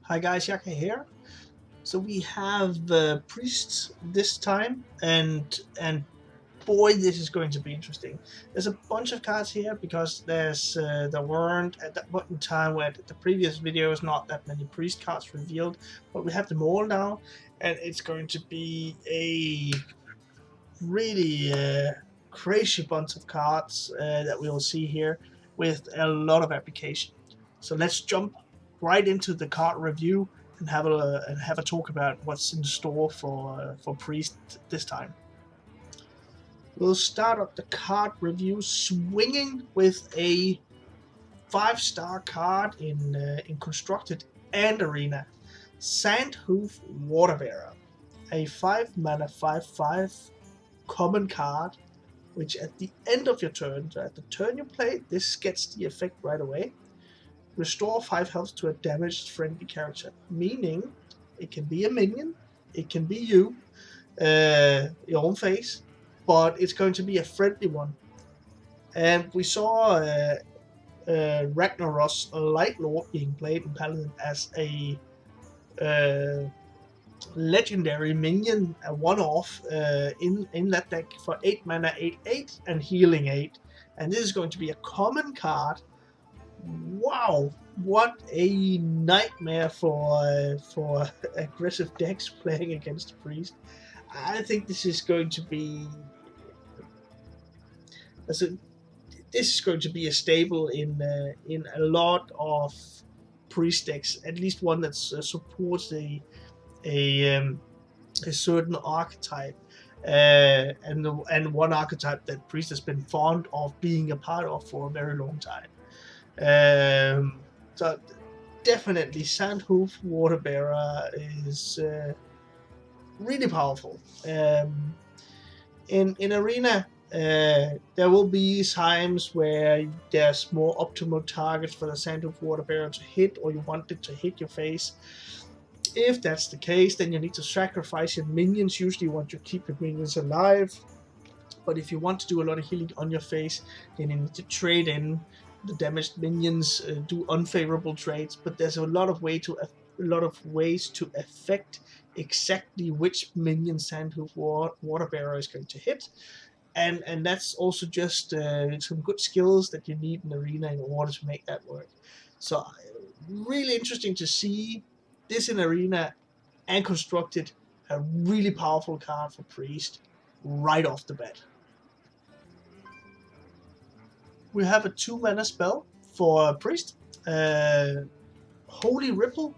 Hi guys, Yacca here. So we have priests this time, and boy, this is going to be interesting. There's a bunch of cards here because there weren't at that point in time where the previous videos not that many priest cards revealed, but we have them all now, and it's going to be a really crazy bunch of cards that we will see here with a lot of application. So let's jump right into the card review and have a talk about what's in store for Priest this time. We'll start up the card review swinging with a 5-star card in Constructed and Arena, Sandhoof Waterbearer, a 5-mana 5/5 common card, which at the end of your turn, so at the turn you play, this gets the effect right away. Restore 5 health to a damaged friendly character, meaning it can be a minion, it can be you, your own face, but it's going to be a friendly one. And we saw Ragnaros Light Lord being played in Paladin as a legendary minion, a one-off in that deck for 8 mana, 8/8, and healing 8. And this is going to be a common card. Wow, what a nightmare for aggressive decks playing against Priest. I think this is going to be this is going to be a staple in a lot of Priest decks. At least one that supports a, um, a certain archetype, and one archetype that Priest has been fond of being a part of for a very long time. So definitely, Sandhoof Waterbearer is really powerful. In Arena, there will be times where there's more optimal targets for the Sandhoof Waterbearer to hit, or you want it to hit your face. If that's the case, then you need to sacrifice your minions. Usually you want to keep your minions alive. But if you want to do a lot of healing on your face, then you need to trade in the damaged minions, do unfavorable trades. But there's a lot of ways to affect exactly which minion Sandhoof Waterbearer is going to hit. And that's also just some good skills that you need in Arena in order to make that work. So really interesting to see this in Arena and Constructed, a really powerful card for Priest right off the bat. We have a 2-mana spell for Priest, uh, Holy Ripple.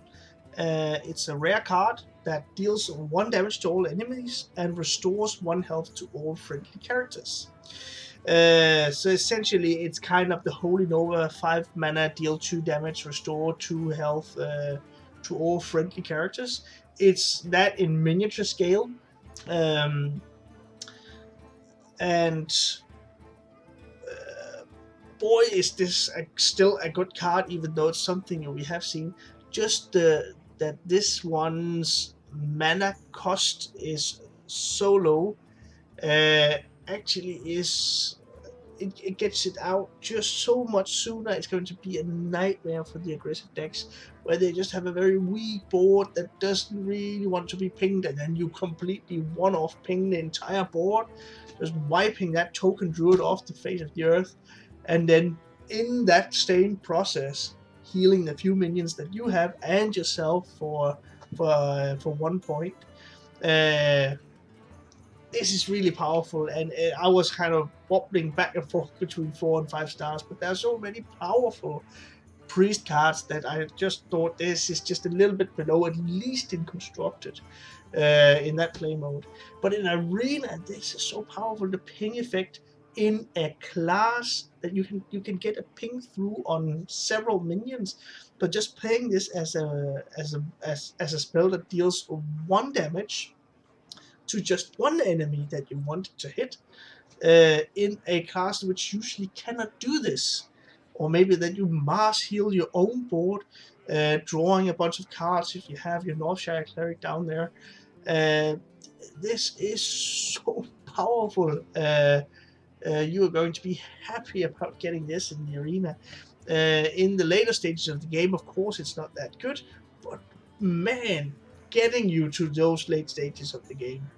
It's a rare card that deals 1 damage to all enemies and restores 1 health to all friendly characters. So essentially, it's kind of the Holy Nova 5 mana, deal 2 damage, restore 2 health to all friendly characters. It's that in miniature scale. Um, and boy, is this still a good card, even though it's something we have seen. Just that this one's mana cost is so low, uh, actually is it gets it out just so much sooner. It's going to be a nightmare for the aggressive decks where they just have a very weak board that doesn't really want to be pinged, and then you completely one-off ping the entire board, just wiping that token druid off the face of the earth, and then in that same process healing the few minions that you have and yourself for 1 point. Uh, this is really powerful, and I was kind of wobbling back and forth between 4 and 5 stars, but there are so many powerful Priest cards that I just thought this is just a little bit below, at least in Constructed, in that play mode. But in Arena, this is so powerful. The ping effect in a class that you can get a ping through on several minions, but just playing this as a spell that deals 1 damage to just 1 enemy that you want to hit, in a class which usually cannot do this. Or maybe that you mass heal your own board, drawing a bunch of cards if you have your Northshire Cleric down there. Uh, this is so powerful. You are going to be happy about getting this in the Arena. In the later stages of the game, of course, it's not that good, but man, getting you to those late stages of the game.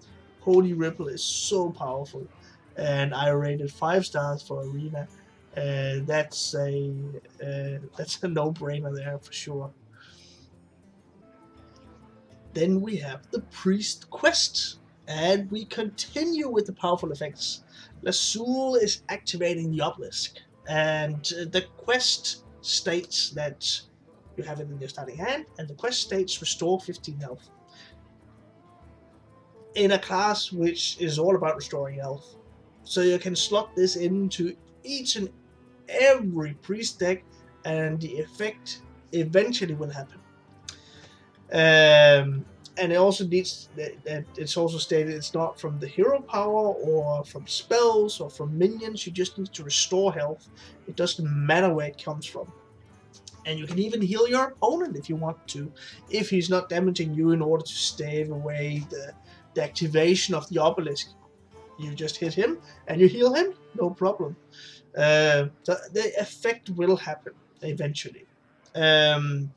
Holy Ripple is so powerful, and I rated 5 stars for Arena. That's a no-brainer there for sure. Then we have the Priest Quest, and we continue with the powerful effects. Lucille is activating the Obelisk, and the quest states that you have it in your starting hand, and the quest states restore 15 health. In a class which is all about restoring health. So you can slot this into each and every priest deck, and the effect eventually will happen. And it also needs that it's also stated it's not from the hero power or from spells or from minions. You just need to restore health. It doesn't matter where it comes from. And you can even heal your opponent if you want to, if he's not damaging you, in order to stave away the activation of the Obelisk. You just hit him and you heal him, no problem. The effect will happen eventually. The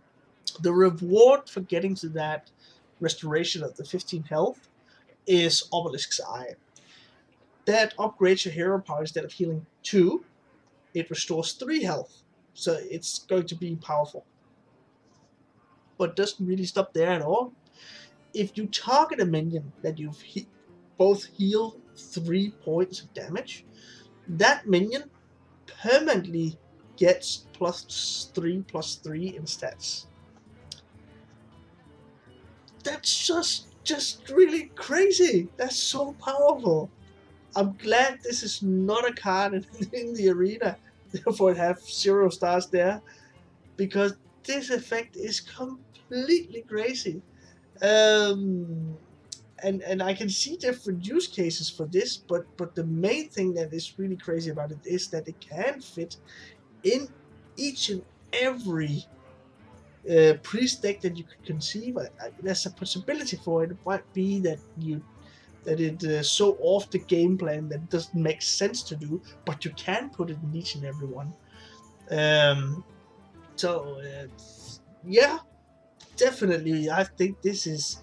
reward for getting to that restoration of the 15 health is Obelisk's Eye. That upgrades your hero power. Instead of healing 2, it restores 3 health. So it's going to be powerful. But doesn't really stop there at all. If you target a minion that you've both heal 3 points of damage, that minion permanently gets +3/+3 in stats. That's just really crazy. That's so powerful. I'm glad this is not a card in the arena, therefore it have 0 stars there, because this effect is completely crazy. And I can see different use cases for this, but the main thing that is really crazy about it is that it can fit in each and every priest deck that you could conceive. There's a possibility for it. It might be that it is so off the game plan that it doesn't make sense to do, but you can put it in each and every one. Yeah, definitely. I think this is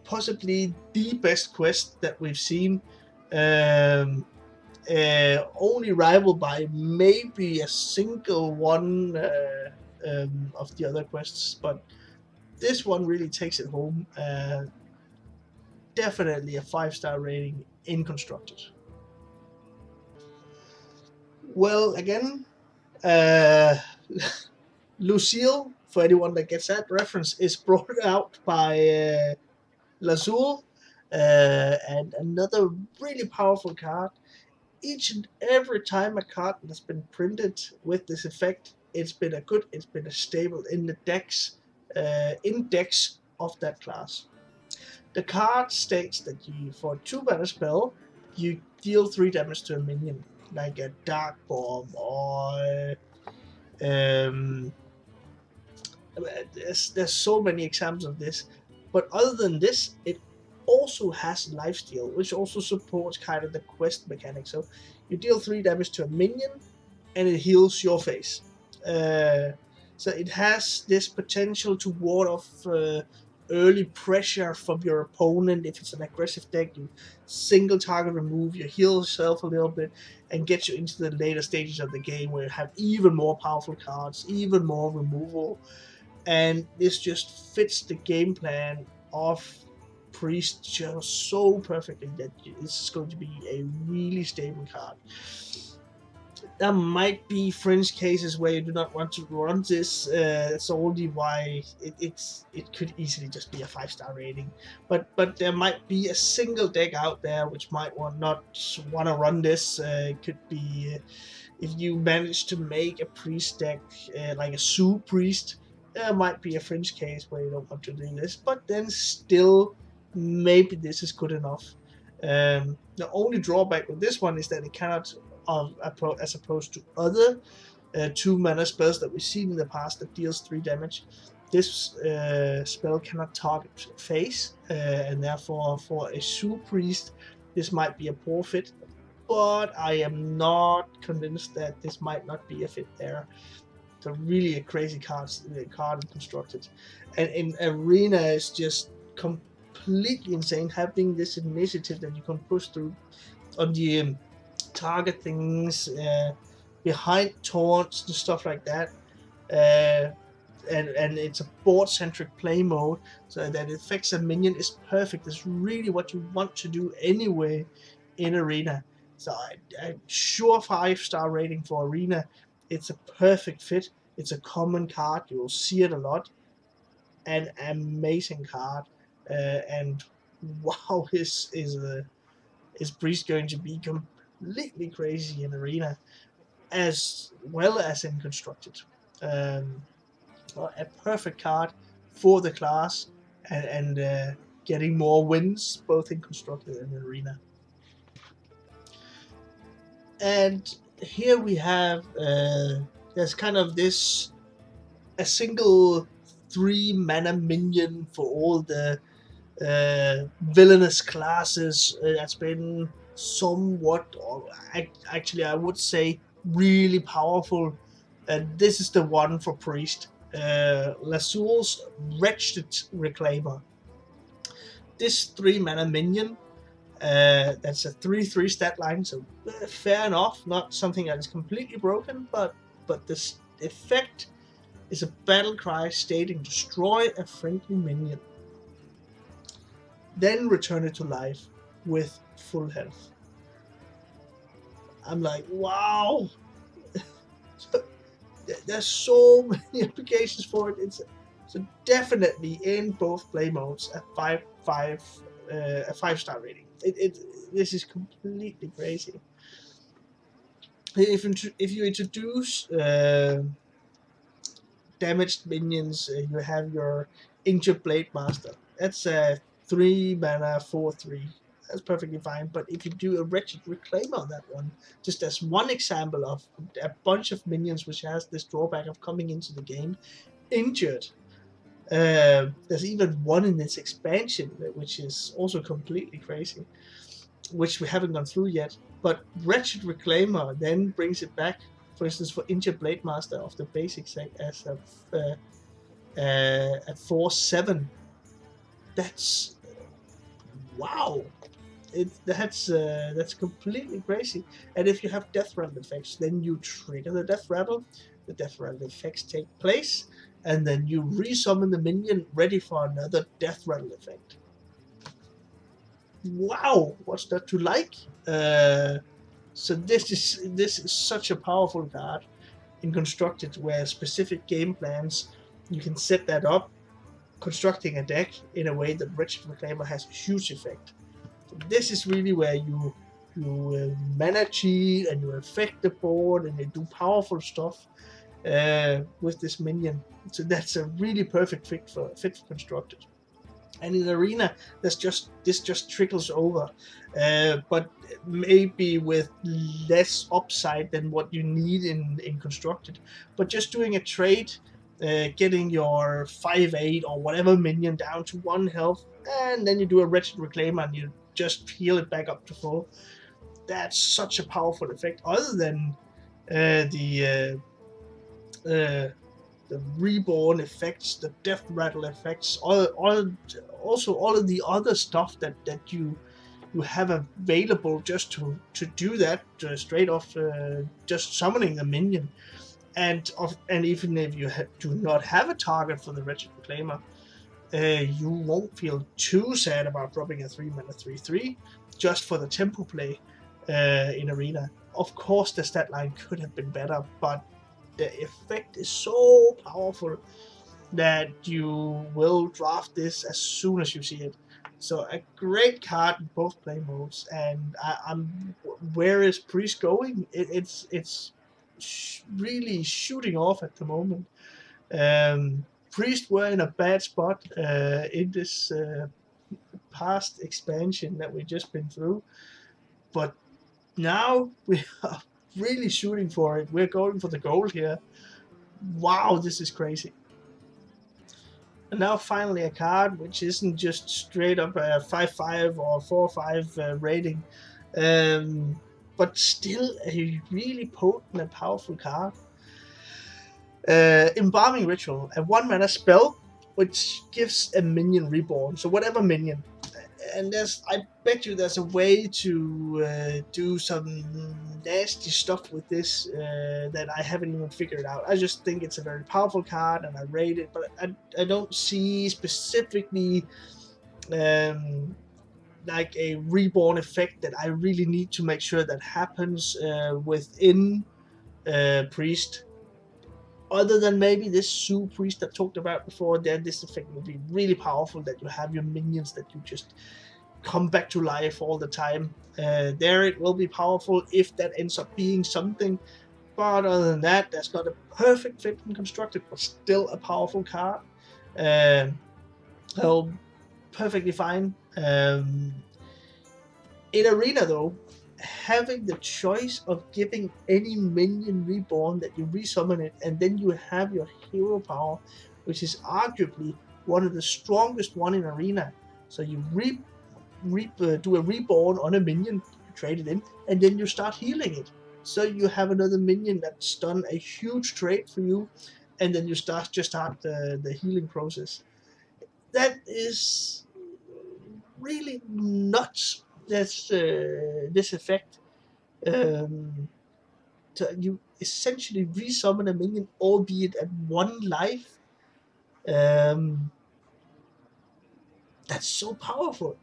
possibly the best quest that we've seen. Only rivaled by maybe a single one of the other quests, but this one really takes it home. Definitely a 5-star rating in Constructed. Well, again, Lucille, for anyone that gets that reference, is brought out by Lucille, and another really powerful card. Each and every time a card has been printed with this effect, it's been a stable in the index of that class. The card states that for a 2-mana spell, you deal 3 damage to a minion, like a Dark Bomb or there's so many examples of this. But other than this, it also has lifesteal, which also supports kind of the quest mechanic. So you deal 3 damage to a minion, and it heals your face. So it has this potential to ward off early pressure from your opponent. If it's an aggressive deck, you single target remove, you heal yourself a little bit, and get you into the later stages of the game where you have even more powerful cards, even more removal. And this just fits the game plan of Priest just so perfectly that this is going to be a really stable card. There might be fringe cases where you do not want to run this. That's only why it could easily just be a 5-star rating. But there might be a single deck out there which might not want to run this. It could be if you manage to make a priest deck like a Zoo Priest. There might be a fringe case where you don't want to do this, but then still, maybe this is good enough. The only drawback with this one is that it cannot, as opposed to other 2-mana spells that we've seen in the past that deals 3 damage, this spell cannot target face, and therefore for a Zoo Priest, this might be a poor fit, but I am not convinced that this might not be a fit there. So really a crazy card in Constructed. And in Arena is just completely insane, having this initiative that you can push through on the target things behind taunts and stuff like that. And it's a board-centric play mode, so that it affects a minion is perfect. It's really what you want to do anyway in Arena. So I'm sure 5-star rating for Arena. It's a perfect fit. It's a common card. You'll see it a lot. An amazing card. And wow, is Priest going to be completely crazy in Arena as well as in Constructed. A perfect card for the class, and getting more wins both in Constructed and Arena. And here we have there's kind of this a single 3 mana minion for all the villainous classes that's been somewhat, or actually I would say really powerful. And this is the one for Priest. Lucille's Wretched Reclaimer. This 3 mana minion, that's a 3/3 stat line, so fair enough, not something that is completely broken, but this effect is a battle cry stating destroy a friendly minion, then return it to life with full health. I'm like, wow! There's so many applications for it. So definitely in both play modes a 5-star rating. This is completely crazy. If you introduce damaged minions, you have your Injured Blade Master. That's a 3 mana 4/3. That's perfectly fine. But if you do a Wretched Reclaimer on that one, just as one example of a bunch of minions which has this drawback of coming into the game injured. There's even one in this expansion, which is also completely crazy, which we haven't gone through yet. But Wretched Reclaimer then brings it back, for instance, for Injured Blade Master of the basic set as a 4/7. That's wow. That's completely crazy. And if you have death rattle effects, then you trigger the death rattle. The death rattle effects take place, and then you resummon the minion ready for another death rattle effect. Wow, what's that to like? So this is such a powerful card in Constructed, where specific game plans you can set that up, constructing a deck in a way that Wretched Reclaimer has a huge effect. So this is really where you mana cheat and you affect the board and you do powerful stuff with this minion. So that's a really perfect fit for Constructed. And in Arena, this just trickles over, but maybe with less upside than what you need in Constructed. But just doing a trade, getting your 5/8 or whatever minion down to 1 health, and then you do a Wretched Reclaimer and you just heal it back up to full. That's such a powerful effect. Other than the reborn effects, the death rattle effects, also all of the other stuff that you have available just to do that straight off, just summoning the minion, and even if you do not have a target for the Wretched Reclaimer, you won't feel too sad about dropping a 3 mana 3/3 just for the tempo play in Arena. Of course, the stat line could have been better, but the effect is so powerful that you will draft this as soon as you see it. So a great card in both play modes, and I'm where is Priest going? It's really shooting off at the moment. Priest were in a bad spot in this past expansion that we've just been through, but now we are really shooting for it. We're going for the gold here. Wow, this is crazy. And now finally a card which isn't just straight up a 5/5 or 4/5 rating, but still a really potent and powerful card. Embalming Ritual, a 1-mana spell which gives a minion reborn. So whatever minion. And I bet you there's a way to do some nasty stuff with this that I haven't even figured out. I just think it's a very powerful card and I rate it, but I don't see specifically like a reborn effect that I really need to make sure that happens within Priest. Other than maybe this Zoo Priest I talked about before, then this effect will be really powerful, that you have your minions that you just come back to life all the time. There it will be powerful if that ends up being something. But other than that, that's not a perfect fit in Constructed, but still a powerful card. So perfectly fine. In Arena though, having the choice of giving any minion reborn that you resummon it, and then you have your hero power, which is arguably one of the strongest one in Arena. So you do a reborn on a minion, you trade it in, and then you start healing it. So you have another minion that's done a huge trade for you, and then you start the healing process. That is really nuts. That's this effect. So you essentially resummon a minion, albeit at 1 life. That's so powerful.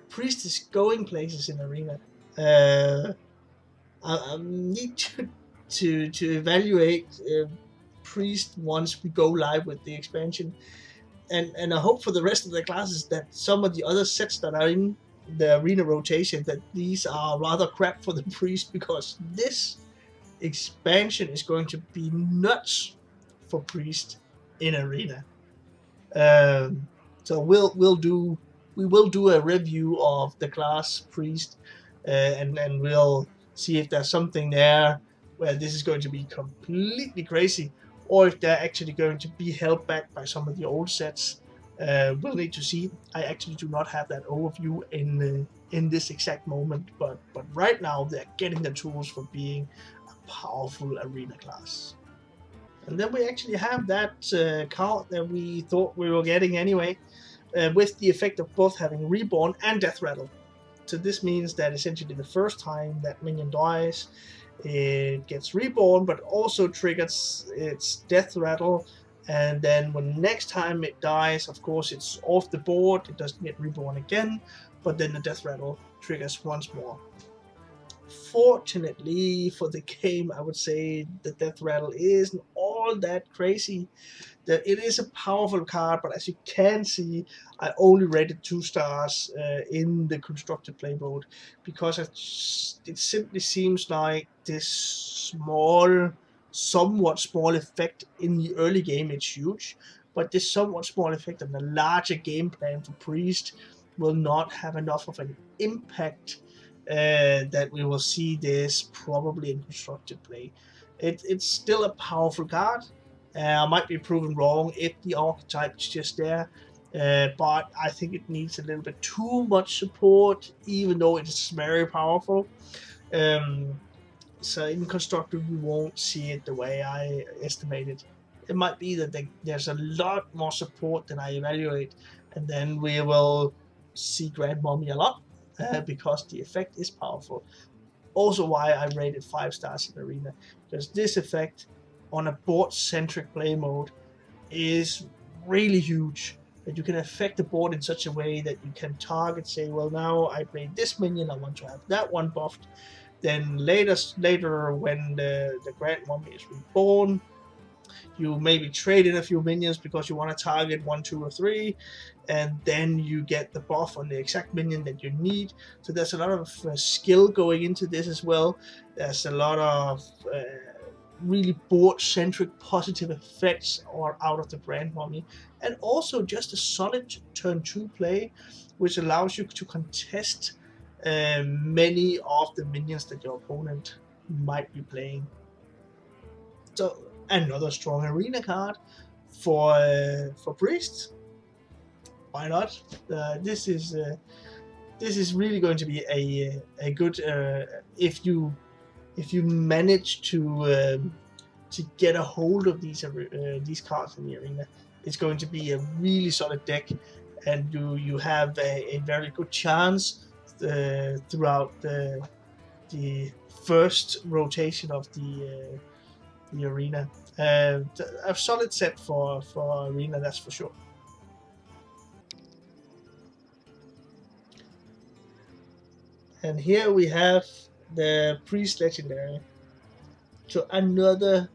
Priest is going places in Arena. I need to evaluate Priest once we go live with the expansion, and I hope for the rest of the classes that some of the other sets that are in the Arena rotation, that these are rather crap for the Priest, because this expansion is going to be nuts for Priest in Arena. So we will do a review of the class Priest, and we'll see if there's something there where this is going to be completely crazy, or if they're actually going to be held back by some of the old sets. We'll need to see. I actually do not have that overview in this exact moment, but right now they're getting the tools for being a powerful Arena class. And then we actually have that card that we thought we were getting anyway, with the effect of both having Reborn and Death Rattle. So this means that essentially the first time that minion dies, it gets Reborn, but also triggers its Death Rattle. And then when next time it dies, of course, it's off the board, it doesn't get Reborn again, but then the Death Rattle triggers once more. Fortunately for the game, I would say the Death Rattle isn't all that crazy. It is a powerful card, but as you can see, I only rated 2 stars in the constructed play mode, because it simply seems like this somewhat small effect in the early game, it's huge, but this somewhat small effect on the larger game plan for Priest will not have enough of an impact that we will see this probably in constructed play. It's still a powerful card. I might be proven wrong if the archetype is just there, but I think it needs a little bit too much support, even though it is very powerful. So in constructed, we won't see it the way I estimated. It might be that there's a lot more support than I evaluate, and then we will see Grand Mommy a lot, because the effect is powerful. Also why I rated 5 stars in Arena, because this effect on a board-centric play mode is really huge. That you can affect the board in such a way that you can target, say, well, now I played this minion, I want to have that one buffed. Then later when the Grand Mummy is reborn, you maybe trade in a few minions because you want to target 1, 2, or 3, and then you get the buff on the exact minion that you need. So there's a lot of skill going into this as well. There's a lot of really board-centric positive effects out of the Grand Mummy, and also just a solid turn 2 play, which allows you to contest many of the minions that your opponent might be playing. So another strong Arena card for Priest. Why not? This is really going to be a good if you if you manage to get a hold of these cards in the arena, it's going to be a really solid deck, and you have a very good chance throughout the first rotation of the arena. A solid set for arena, that's for sure. And here we have the Priest Legendary. So another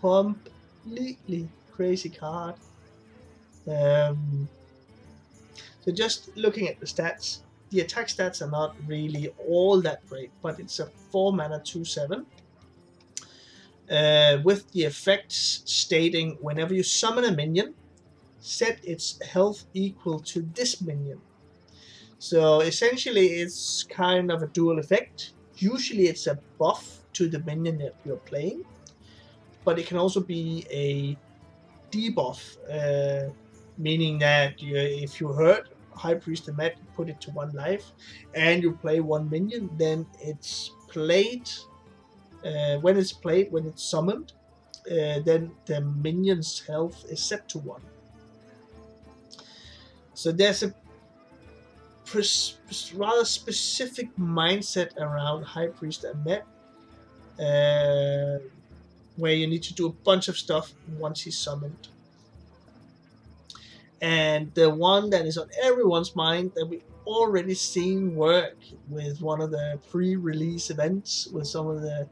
completely crazy card. So just looking at the stats, the attack stats are not really all that great, but it's a 4 mana 2/7. With the effects stating whenever you summon a minion, set its health equal to this minion. So essentially it's kind of a dual effect. Usually it's a buff to the minion that you're playing, but it can also be a debuff, meaning that if you hurt High Priest and Met, put it to 1 life, and you play 1 minion, then it's played. When it's summoned, then the minion's health is set to 1. So there's a rather specific mindset around High Priest and Met, where you need to do a bunch of stuff once he's summoned. And the one that is on everyone's mind that we already seen work with one of the pre-release events with some of the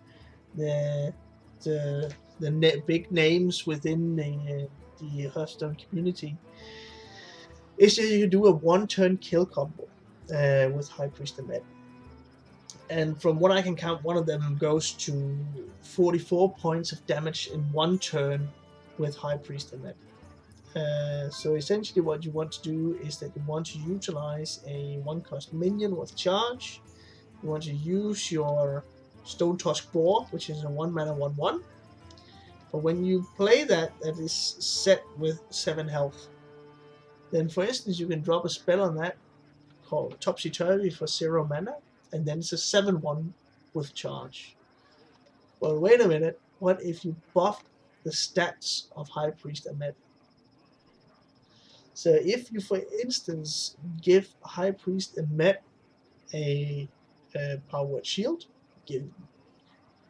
big names within the Hearthstone community is that you do a 1-turn kill combo with High Priest and Met. And from what I can count, one of them goes to 44 points of damage in 1 turn with High Priest and Met. So essentially what you want to do is that you want to utilize a 1-cost minion with charge. You want to use your Stone Tusk Boar, which is a 1 mana 1/1. But when you play that is set with 7 health. Then for instance you can drop a spell on that called Topsy Turvy for 0 mana, and then it's a 7/1 with charge. Well, wait a minute, what if you buff the stats of High Priest and Met? So if you, for instance, give High Priest and Met a Power Word Shield, give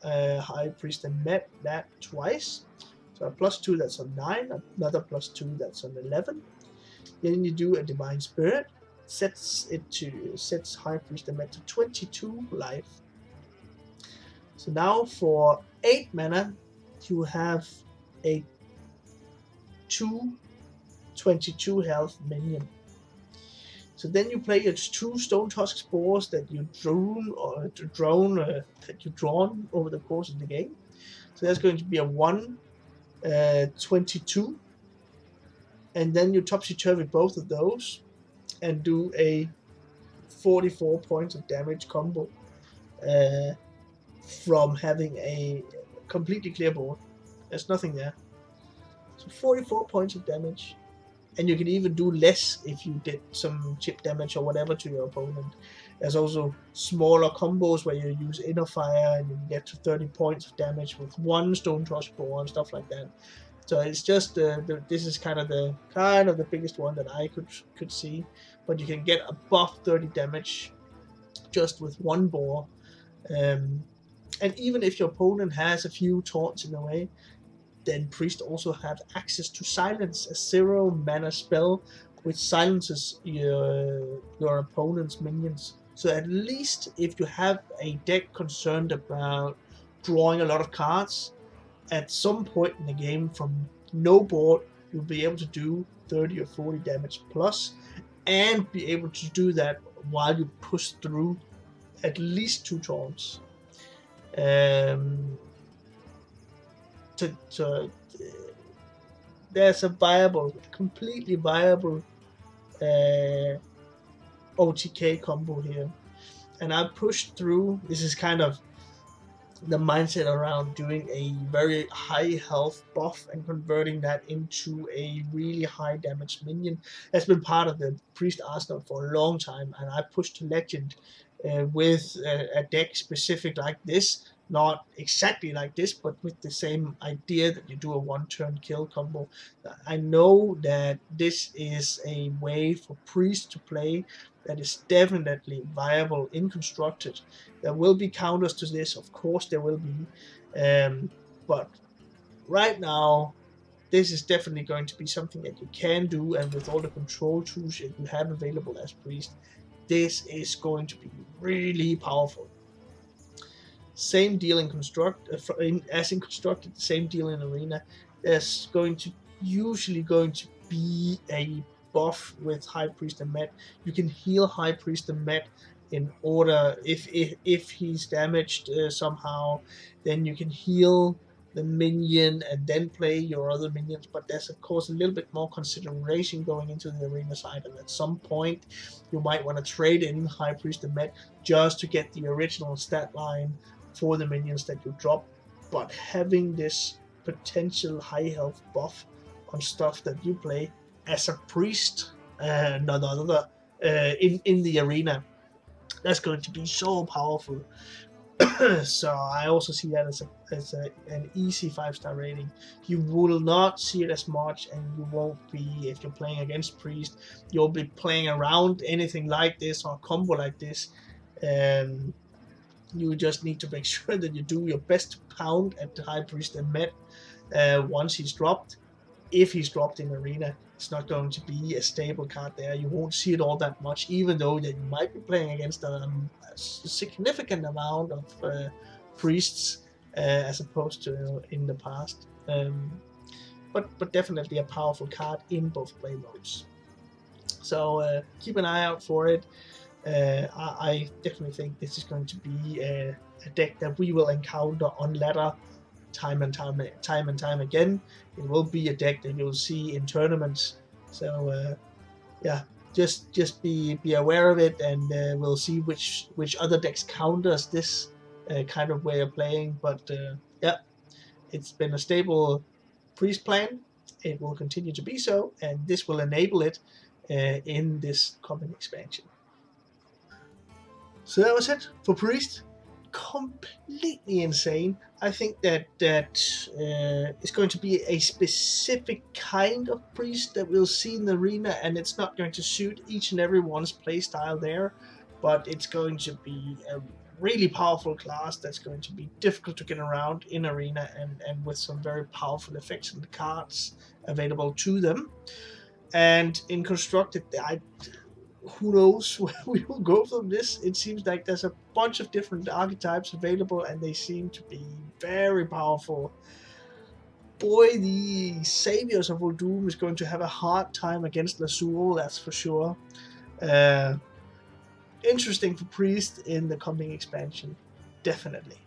High Priest and Met that twice, so a +2 that's on 9, another +2 that's on 11. Then you do a Divine Spirit, sets High Priest and Met to 22 life. So now for 8 mana, you have a 22 health minion. So then you play your 2 Stone Tusk Spores that you that you've drawn over the course of the game. So that's going to be a 1/22, and then you Topsy Turvy both of those and do a 44 points of damage combo from having a completely clear board. There's nothing there. So 44 points of damage. And you can even do less if you did some chip damage or whatever to your opponent. There's also smaller combos where you use Inner Fire and you can get to 30 points of damage with 1 Stone Tusk Boar and stuff like that. So it's just this is kind of the biggest one that I could see. But you can get above 30 damage just with 1 boar. And even if your opponent has a few taunts in the way, then Priest also have access to Silence, a 0 mana spell which silences your opponent's minions. So at least if you have a deck concerned about drawing a lot of cards, at some point in the game from no board, you'll be able to do 30 or 40 damage plus, and be able to do that while you push through at least 2 taunts. There's a completely viable OTK combo here, and I pushed through. This is kind of the mindset around doing a very high health buff and converting that into a really high damage minion. That's been part of the Priest arsenal for a long time, and I pushed to Legend with a deck specific like this not exactly like this, but with the same idea that you do a one-turn kill combo. I know that this is a way for priests to play that is definitely viable in constructed. There will be counters to this, of course there will be, but right now this is definitely going to be something that you can do, and with all the control tools that you have available as priest, this is going to be really powerful. Same deal in construct, as in constructed, the same deal in arena. There's usually going to be a buff with high priest and met. You can heal high priest and met in order, if he's damaged somehow, then you can heal the minion and then play your other minions. But there's of course a little bit more consideration going into the arena side, and at some point you might want to trade in high priest and met just to get the original stat line for the minions that you drop. But having this potential high health buff on stuff that you play as a priest, none other, in the arena, that's going to be so powerful. So I also see that an easy 5-star rating. You will not see it as much, and you won't be, if you're playing against priest, you'll be playing around anything like this or a combo like this. You just need to make sure that you do your best to pound at the high priest and met once he's dropped. If he's dropped in arena, it's not going to be a stable card there. You won't see it all that much, even though that you might be playing against a significant amount of priests as opposed to in the past. But definitely a powerful card in both play modes. So keep an eye out for it. I definitely think this is going to be a deck that we will encounter on ladder time and time again. It will be a deck that you'll see in tournaments. So yeah, just be aware of it, and we'll see which other decks counters this kind of way of playing. But yeah, it's been a stable priest plan. It will continue to be so, and this will enable it in this coming expansion. So that was it for Priest. Completely insane. I think that it's going to be a specific kind of priest that we'll see in the arena, and it's not going to suit each and every one's playstyle there, but it's going to be a really powerful class that's going to be difficult to get around in arena, and with some very powerful effects in the cards available to them. And in constructed, who knows where we will go from this. It seems like there's a bunch of different archetypes available, and they seem to be very powerful. Boy, the Saviors of Uldum is going to have a hard time against Lucille, that's for sure. Interesting for Priest in the coming expansion, definitely.